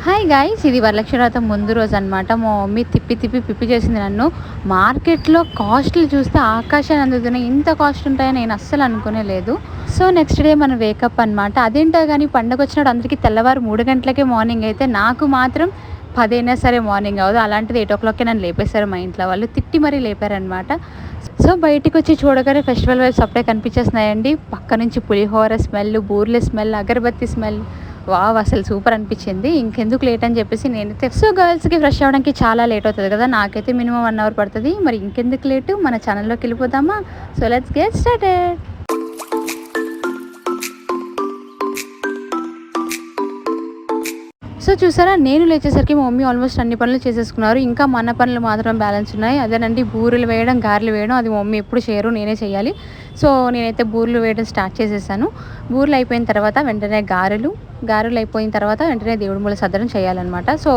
Hi guys, ఇది వరలక్ష్మి వ్రతం ముందు రోజు అనమాట. మా మమ్మీ తిప్పి తిప్పి పిప్పి చేసింది నన్ను. మార్కెట్లో కాస్ట్లు చూస్తే ఆకాశాన్ని అందుతున్నాయి. ఇంత కాస్ట్ ఉంటాయని నేను అస్సలు అనుకునే లేదు. సో నెక్స్ట్ డే మన వేకప్ అనమాట. అదేంటో కానీ పండగ వచ్చినప్పుడు అందరికీ తెల్లవారు 3 గంటలకే మార్నింగ్ అయితే, నాకు మాత్రం 10 అయినా సరే మార్నింగ్ అవ్వదు. అలాంటిది 8 o'clockకే నన్ను లేపేశారు మా ఇంట్లో వాళ్ళు. తిట్టి మరీ లేపారనమాట. సో బయటికి వచ్చి చూడగానే ఫెస్టివల్ వైబ్స్ అప్పుడే కనిపించేస్తున్నాయండి. పక్క నుంచి పులిహోర స్మెల్, బూర్ల స్మెల్, అగరబత్తి స్మెల్, వావ్ అసలు సూపర్ అనిపించింది. ఇంకెందుకు లేట్ అని చెప్పేసి నేనైతే గర్ల్స్కి ఫ్రెష్ అవ్వడానికి చాలా లేట్ అవుతుంది కదా, నాకైతే మినిమం 1 hour పడుతుంది. మరి ఇంకెందుకు లేటు, మన ఛానల్లోకి వెళ్ళిపోదామా? So let's get started. So చూసారా, నేను లేచేసరికి మా మమ్మీ ఆల్మోస్ట్ అన్ని పనులు చేసేసుకున్నారు. ఇంకా మన పనులు మాత్రం బ్యాలెన్స్ ఉన్నాయి. అదేనండి బూరెలు వేయడం, గారెలు వేయడం. అది మా మమ్మీ ఎప్పుడు చేయరు, నేనే చేయాలి. సో నేనైతే బూరెలు వేయడం స్టార్ట్ చేసేసాను. బూరెలు అయిపోయిన తర్వాత వెంటనే గారెలు అయిపోయిన తర్వాత వెంటనే దేవుడి మూల సర్దడం చేయాలన్నమాట. సో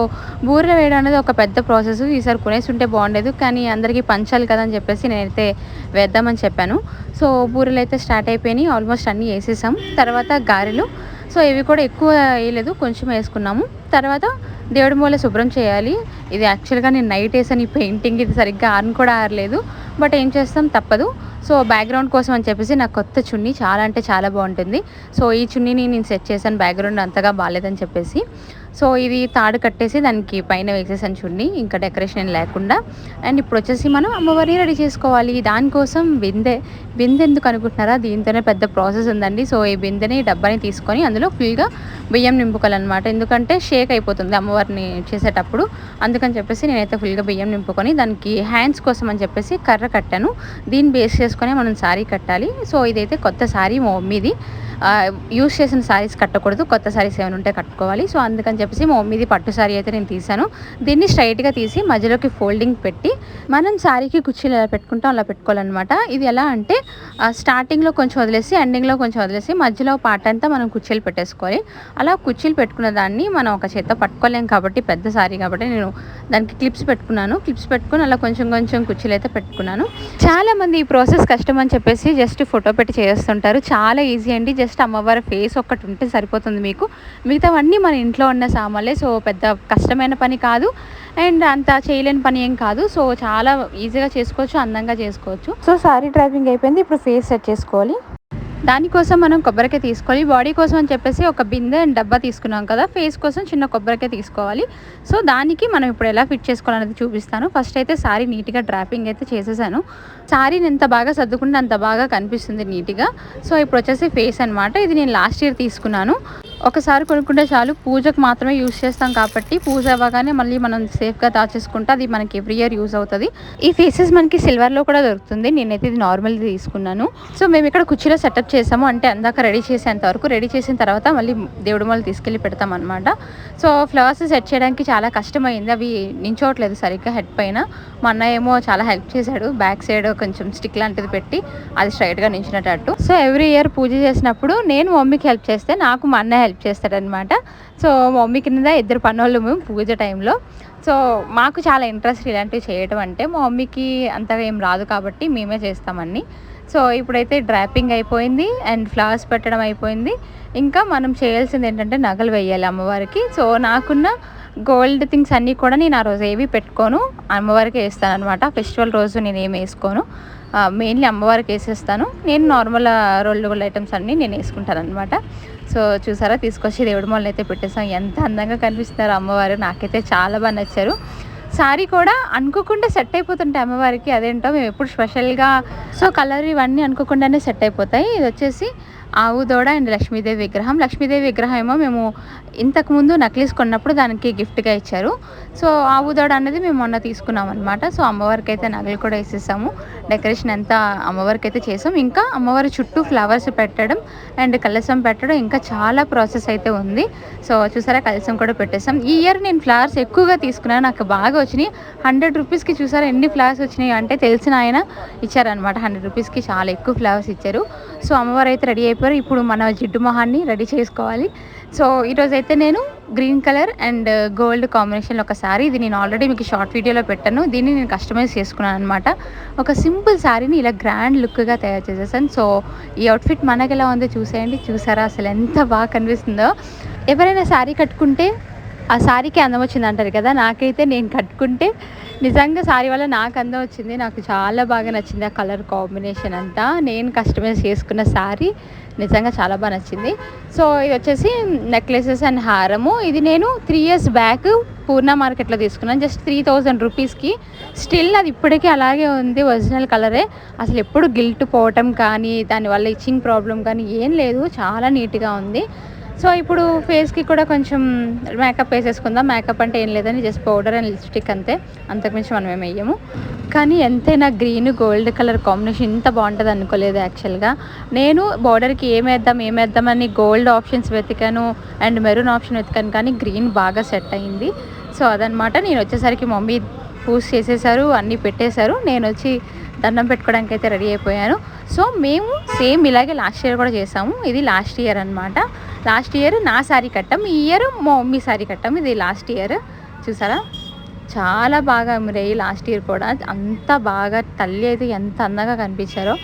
బూరెలు వేయడం అనేది ఒక పెద్ద ప్రాసెస్. ఈసారి కొనేసి ఉంటే బాగుండేది, కానీ అందరికీ పంచాలి కదా అని చెప్పేసి నేనైతే వేద్దామని చెప్పాను. సో బూరెలు అయితే స్టార్ట్ అయిపోయినాయి. ఆల్మోస్ట్ అన్నీ వేసేసాం. తర్వాత గారెలు, సో ఇవి కూడా ఎక్కువ వేయలేదు, కొంచెం వేసుకున్నాము. తర్వాత దేవుడి మూల శుభ్రం చేయాలి. ఇది యాక్చువల్గా నేను నైట్ వేసాను ఈ పెయింటింగ్. ఇది సరిగ్గా కూడా ఆరలేదు, బట్ ఏం చేస్తాం, తప్పదు. సో బ్యాక్గ్రౌండ్ కోసం అని చెప్పేసి నాకు కొత్త చున్నీ చాలా అంటే చాలా బాగుంటుంది. సో ఈ చున్నీని నేను సెట్ చేశాను, బ్యాక్గ్రౌండ్ అంతగా బాగాలేదని చెప్పేసి. సో ఇది తాడు కట్టేసి దానికి పైన వేసేసాను చున్నీ, ఇంకా డెకరేషన్ లేకుండా. అండ్ ఇప్పుడు వచ్చేసి మనం అమ్మవారిని రెడీ చేసుకోవాలి. దానికోసం బిందె ఎందుకు అనుకుంటున్నారా, దీంతోనే పెద్ద ప్రాసెస్ ఉందండి. సో ఈ బిందెని డబ్బాని తీసుకొని అందులో ఫుల్గా బియ్యం నింపుకోవాలన్నమాట. ఎందుకంటే షేక్ అయిపోతుంది అమ్మవారిని చేసేటప్పుడు, అందుకని చెప్పేసి నేనైతే ఫుల్గా బియ్యం నింపుకొని దానికి హ్యాండ్స్ కోసం అని చెప్పేసి కర్ర కట్టాను. దీన్ని బేస్ చేసుకొని మనం శారీ కట్టాలి. సో ఇదైతే కొత్త శారీ మా మమ్మీది. యూస్ చేసిన శారీస్ కట్టకూడదు, కొత్త శారీస్ ఏమైనా ఉంటే కట్టుకోవాలి. సో అందుకని చెప్పేసి మా మమ్మీది పట్టు శారీ అయితే నేను తీసాను. దీన్ని స్ట్రైట్గా తీసి మధ్యలోకి ఫోల్డింగ్ పెట్టి మనం శారీకి కుర్చీలు ఎలా పెట్టుకుంటాం అలా పెట్టుకోవాలన్నమాట. ఇది ఎలా అంటే స్టార్టింగ్లో కొంచెం వదిలేసి ఎండింగ్లో కొంచెం వదిలేసి మధ్యలో పార్ట్ అంతా మనం కుర్చీలు పెట్టేసుకోవాలి. అలా కుర్చీలు పెట్టుకున్న దాన్ని మనం ఒక చేత్తో పట్టుకోలేం కాబట్టి, పెద్ద శారీ కాబట్టి నేను దానికి క్లిప్స్ పెట్టుకున్నాను. క్లిప్స్ పెట్టుకుని అలా కొంచెం కొంచెం కుర్చీలు అయితే పెట్టుకున్నాను. చాలామంది ఈ ప్రాసెస్ కష్టం అని చెప్పేసి జస్ట్ ఫోటో పెట్టి చేస్తుంటారు. చాలా ఈజీ అండి. జస్ట్ అమ్మవారి ఫేస్ ఒక్కటి ఉంటే సరిపోతుంది మీకు. మిగతావన్నీ మన ఇంట్లో ఉన్న సామాన్లే. సో పెద్ద కష్టమైన పని కాదు, అండ్ అంత చేయలేని పని ఏం కాదు. సో చాలా ఈజీగా చేసుకోవచ్చు, అందంగా చేసుకోవచ్చు. సో సారీ డ్రైవింగ్ అయిపోయింది. ఇప్పుడు ఫేస్ సెట్ చేసుకోవాలి. దానికోసం మనం కొబ్బరికాయ తీసుకోవాలి. బాడీ కోసం అని చెప్పేసి ఒక బిందె అండ్ డబ్బా తీసుకున్నాం కదా, ఫేస్ కోసం చిన్న కొబ్బరికాయ తీసుకోవాలి. సో దానికి మనం ఇప్పుడు ఎలా ఫిట్ చేసుకోవాలనేది చూపిస్తాను. ఫస్ట్ అయితే సారీ నీట్గా డ్రాపింగ్ అయితే చేసేసాను. సారీని ఎంత బాగా సర్దుకుంటే అంత బాగా కనిపిస్తుంది నీట్గా. సో ఇప్పుడు వచ్చేసి ఫేస్ అనమాట. ఇది నేను లాస్ట్ ఇయర్ తీసుకున్నాను. ఒకసారి కొనుక్కుంటే చాలు, పూజకు మాత్రమే యూజ్ చేస్తాం కాబట్టి పూజ అవ్వగానే మళ్ళీ మనం సేఫ్గా దాచేసుకుంటే అది మనకి ఎవ్రీ ఇయర్ యూజ్ అవుతుంది. ఈ ఫేసెస్ మనకి సిల్వర్లో కూడా దొరుకుతుంది. నేనైతే ఇది నార్మల్ది తీసుకున్నాను. సో మేము ఇక్కడ కుర్చీలో సెటప్ చేసాము, అంటే అందాక రెడీ చేసేంత వరకు. రెడీ చేసిన తర్వాత మళ్ళీ దేవుడి మొదలు తీసుకెళ్ళి పెడతాం అనమాట. సో ఫ్లవర్స్ సెట్ చేయడానికి చాలా కష్టమైంది, అవి నించోవట్లేదు సరిగ్గా హెడ్ పైన. మా అన్న ఏమో చాలా హెల్ప్ చేశాడు, బ్యాక్ సైడ్ కొంచెం స్టిక్ లాంటిది పెట్టి అది స్ట్రైట్గా నించినట్టు. సో ఎవ్రీ ఇయర్ పూజ చేసినప్పుడు నేను మమ్మీకి హెల్ప్ చేస్తే నాకు మా అన్న హెల్ప్ చేస్తాడనమాట. సో మమ్మీ కింద 2 పనోళ్ళు మేము పూజ టైంలో. సో మాకు చాలా ఇంట్రెస్ట్ ఇలాంటివి చేయడం అంటే. మా మమ్మీకి అంతగా ఏం రాదు కాబట్టి మేమే చేస్తామని. సో ఇప్పుడైతే డ్రాపింగ్ అయిపోయింది అండ్ ఫ్లవర్స్ పెట్టడం అయిపోయింది. ఇంకా మనం చేయాల్సింది ఏంటంటే నగలు వేయాలి అమ్మవారికి. సో నాకున్న గోల్డ్ థింగ్స్ అన్నీ కూడా నేను ఆ రోజు ఏవి పెట్టుకోను, అమ్మవారికి వేస్తాను అనమాట. ఫెస్టివల్ రోజు నేను ఏమి వేసుకోను, మెయిన్లీ అమ్మవారికి వేసేస్తాను. నేను నార్మల్ రోల్డ్ గోల్డ్ ఐటమ్స్ అన్నీ నేను వేసుకుంటాను అనమాట. సో చూసారా, తీసుకొచ్చి దేవుడి మొదలు అయితే పెట్టేసాం. ఎంత అందంగా కనిపిస్తున్నారు అమ్మవారు, నాకైతే చాలా బాగా నచ్చారు. శారీ కూడా అనుకోకుండా సెట్ అయిపోతుంటాయి అమ్మవారికి, అదేంటో మేము ఎప్పుడు స్పెషల్గా. సో కలర్ ఇవన్నీ అనుకోకుండానే సెట్ అయిపోతాయి. ఇది వచ్చేసి ఆవు దూడ అండ్ లక్ష్మీదేవి విగ్రహం. లక్ష్మీదేవి విగ్రహం ఏమో మేము ఇంతకుముందు నక్లీస్ కొన్నప్పుడు దానికి గిఫ్ట్గా ఇచ్చారు. సో ఆవు దూడ అనేది మేము మొన్న తీసుకున్నాం అనమాట. సో అమ్మవారికి అయితే నగలు కూడా వేసేసాము. డెకరేషన్ అంతా అమ్మవారికి అయితే చేసాం. ఇంకా అమ్మవారి చుట్టూ ఫ్లవర్స్ పెట్టడం అండ్ కలసం పెట్టడం ఇంకా చాలా ప్రాసెస్ అయితే ఉంది. సో చూసారా, కలసం కూడా పెట్టేసాం. ఈ ఇయర్ నేను ఫ్లవర్స్ ఎక్కువగా తీసుకున్నాను, నాకు బాగా వచ్చినాయి. 100 రూపీస్కి చూసారా ఎన్ని ఫ్లవర్స్ వచ్చినాయి అంటే, తెలిసిన ఆయన ఇచ్చారనమాట. 100 రూపీస్కి చాలా ఎక్కువ ఫ్లవర్స్ ఇచ్చారు. సో అమ్మవారు అయితే రెడీ అయిపోయారు. ఇప్పుడు మన జిడ్డు మొహాన్ని రెడీ చేసుకోవాలి. సో ఈరోజు అయితే నేను గ్రీన్ కలర్ అండ్ గోల్డ్ కాంబినేషన్లో ఒక శారీ, ఇది నేను ఆల్రెడీ మీకు షార్ట్ వీడియోలో పెట్టాను. దీన్ని నేను కస్టమైజ్ చేసుకున్నాను అనమాట. ఒక సింపుల్ శారీని ఇలా గ్రాండ్ లుక్గా తయారు చేసేసాను. సో ఈ అవుట్ఫిట్ మనకి ఎలా ఉందో చూసేయండి. చూసారా అసలు ఎంత బాగా కనిపిస్తుందో. ఎవరైనా శారీ కట్టుకుంటే ఆ శారీకి అందం వచ్చింది అంటారు కదా, నాకైతే నేను కట్టుకుంటే నిజంగా శారీ వల్ల నాకు అందం వచ్చింది. నాకు చాలా బాగా నచ్చింది ఆ కలర్ కాంబినేషన్ అంతా. నేను కస్టమైజ్ చేసుకున్న శారీ నిజంగా చాలా బాగా నచ్చింది. సో ఇది వచ్చేసి నెక్లెసెస్ అండ్ హారము. ఇది నేను 3 years బ్యాక్ పూర్ణ మార్కెట్లో తీసుకున్నాను, జస్ట్ 3000 రూపీస్కి. స్టిల్ అది ఇప్పటికీ అలాగే ఉంది, ఒరిజినల్ కలరే. అసలు ఎప్పుడు గిల్ట్ పోవటం కానీ దానివల్ల ఇచ్చింగ్ ప్రాబ్లం కానీ ఏం లేదు, చాలా నీట్గా ఉంది. సో ఇప్పుడు ఫేస్కి కూడా కొంచెం మేకప్ వేసేసుకుందాం. మేకప్ అంటే ఏం లేదని జస్ట్ పౌడర్ అండ్ లిప్స్టిక్ అంతే, అంతకుమించి మనం ఏం వేయము. కానీ ఎంతైనా గ్రీన్ గోల్డ్ కలర్ కాంబినేషన్ ఇంత బాగుంటుంది అనుకోలేదు యాక్చువల్గా. నేను బార్డర్కి ఏమేద్దామని గోల్డ్ ఆప్షన్స్ వెతికాను అండ్ మెరూన్ ఆప్షన్ వెతికాను, కానీ గ్రీన్ బాగా సెట్ అయింది. సో అదనమాట. నేను వచ్చేసరికి మమ్మీ పూజ చేసేసారు, అన్నీ పెట్టేశారు. నేను వచ్చి దండం పెట్టుకోవడానికి అయితే రెడీ అయిపోయాను. సో మేము సేమ్ ఇలాగే లాస్ట్ ఇయర్ కూడా చేసాము. ఇది లాస్ట్ ఇయర్ అనమాట. లాస్ట్ ఇయర్ నా శారీ కట్టాం, ఈ ఇయర్ మా మమ్మీ శారీ కట్టాం. ఇది లాస్ట్ ఇయర్. చూసారా చాలా బాగా మిరాయి లాస్ట్ ఇయర్ కూడా. అంత బాగా తల్లి అయితే ఎంత అందంగా కనిపించారో.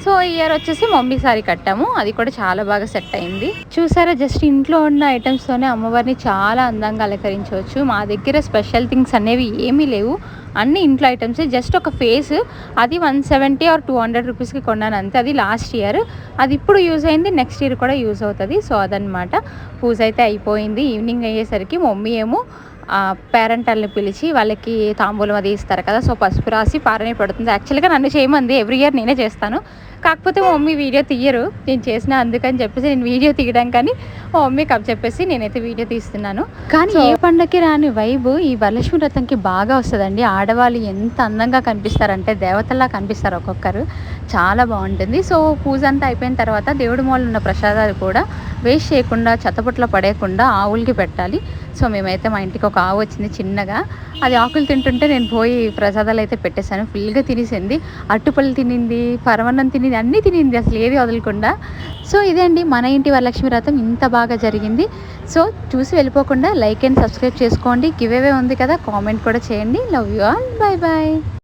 సో ఈ ఇయర్ వచ్చేసి మమ్మీ సారీ కట్టాము, అది కూడా చాలా బాగా సెట్ అయింది. చూసారా, జస్ట్ ఇంట్లో ఉన్న ఐటమ్స్తోనే అమ్మవారిని చాలా అందంగా అలంకరించవచ్చు. మా దగ్గర స్పెషల్ థింగ్స్ అనేవి ఏమీ లేవు, అన్ని ఇంట్లో ఐటమ్స్. జస్ట్ ఒక ఫేస్, అది 170 or 200 రూపీస్కి కొన్నాను అంతే. అది లాస్ట్ ఇయర్, అది ఇప్పుడు యూజ్ అయింది, నెక్స్ట్ ఇయర్ కూడా యూజ్ అవుతుంది. సో అదనమాట. పూజ అయితే అయిపోయింది. ఈవినింగ్ అయ్యేసరికి మమ్మీ ఏమో పేరెంటల్ని పిలిచి వాళ్ళకి తాంబూలం అది ఇస్తారు కదా, సో పసుపు రాసి పారని పెడుతుంది. యాక్చువల్గా నన్ను చేయమంది, ఎవ్రీ ఇయర్ నేనే చేస్తాను. కాకపోతే మా మమ్మీ వీడియో తీయరు, నేను చేసిన అందుకని చెప్పేసి నేను వీడియో తీయడం కానీ మా మమ్మీకి అప్ చెప్పేసి నేనైతే వీడియో తీస్తున్నాను. కానీ ఏ పండగకి రాని వైబ్ ఈ వరలక్ష్మి వ్రతంకి బాగా వస్తుందండి. ఆడవాళ్ళు ఎంత అందంగా కనిపిస్తారంటే దేవతల్లా కనిపిస్తారు ఒక్కొక్కరు, చాలా బాగుంటుంది. సో పూజ అంతా అయిపోయిన తర్వాత దేవుడి మూల ఉన్న ప్రసాదాలు కూడా వేస్ట్ చేయకుండా చెత్తపుట్లో పడేయకుండా ఆవులకి పెట్టాలి. సో మేమైతే మా ఇంటికి ఒక ఆవు వచ్చింది చిన్నగా, అది ఆకులు తింటుంటే నేను పోయి ప్రసాదాలు అయితే పెట్టేశాను. ఫుల్గా తినేసింది, అట్టుపళ్ళు తినింది, పరమన్నం తినింది, అన్నీ తినింది, అసలు ఏది వదలకుండా. సో ఇదే అండి మన ఇంటి వరలక్ష్మి వ్రతం, ఇంత బాగా జరిగింది. సో చూసి వెళ్ళిపోకుండా లైక్ అండ్ సబ్స్క్రైబ్ చేసుకోండి. గివ్ అవే ఉంది కదా, కామెంట్ కూడా చేయండి. Love you all, bye bye.